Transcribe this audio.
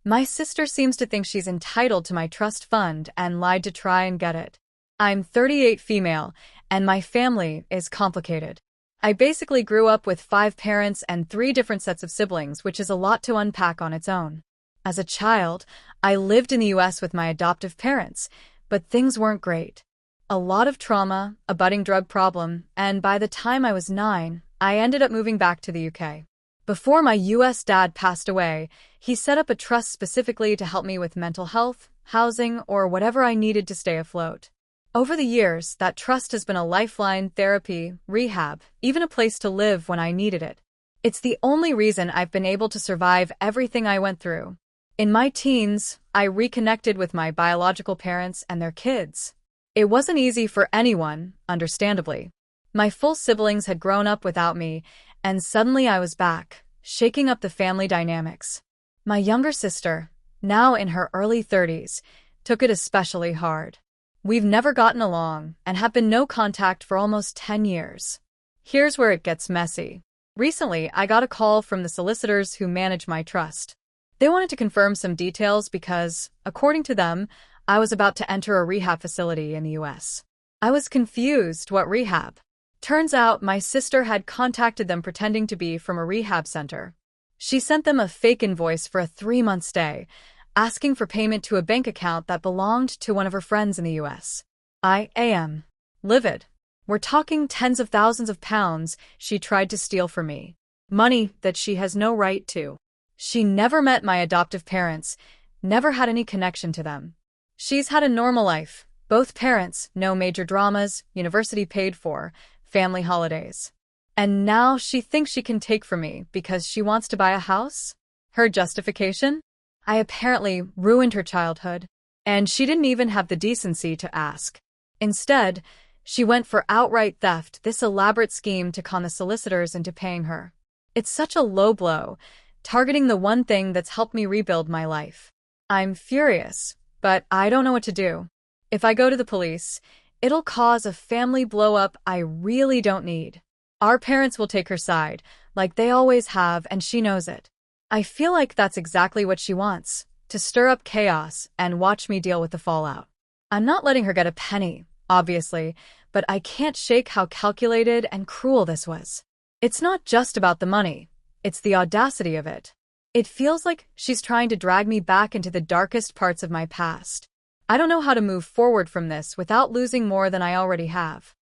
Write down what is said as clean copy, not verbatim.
My sister seems to think she's entitled to my trust fund and lied to try and get it. I'm 38 female, and my family is complicated. I basically grew up with 5 parents and 3 different sets of siblings, which is a lot to unpack on its own. As a child, I lived in the US with my adoptive parents, but things weren't great. A lot of trauma, a budding drug problem, and by the time I was 9, I ended up moving back to the UK. Before my US dad passed away, he set up a trust specifically to help me with mental health, housing, or whatever I needed to stay afloat. Over the years, that trust has been a lifeline, therapy, rehab, even a place to live when I needed it. It's the only reason I've been able to survive everything I went through. In my teens, I reconnected with my biological parents and their kids. It wasn't easy for anyone, understandably. My full siblings had grown up without me, and suddenly I was back, shaking up the family dynamics. My younger sister, now in her early 30s, took it especially hard. We've never gotten along and have been no contact for almost 10 years. Here's where it gets messy. Recently, I got a call from the solicitors who manage my trust. They wanted to confirm some details because, according to them, I was about to enter a rehab facility in the US. I was confused. What rehab? Turns out my sister had contacted them pretending to be from a rehab center. She sent them a fake invoice for a 3-month stay, asking for payment to a bank account that belonged to one of her friends in the US. I am livid. We're talking tens of thousands of pounds she tried to steal from me. Money that she has no right to. She never met my adoptive parents, never had any connection to them. She's had a normal life. Both parents, no major dramas, university paid for, family holidays. And now she thinks she can take from me because she wants to buy a house? Her justification? I apparently ruined her childhood, and she didn't even have the decency to ask. Instead, she went for outright theft, this elaborate scheme to con the solicitors into paying her. It's such a low blow, targeting the one thing that's helped me rebuild my life. I'm furious, but I don't know what to do. If I go to the police, it'll cause a family blow-up I really don't need. Our parents will take her side, like they always have, and she knows it. I feel like that's exactly what she wants, to stir up chaos and watch me deal with the fallout. I'm not letting her get a penny, obviously, but I can't shake how calculated and cruel this was. It's not just about the money, it's the audacity of it. It feels like she's trying to drag me back into the darkest parts of my past. I don't know how to move forward from this without losing more than I already have.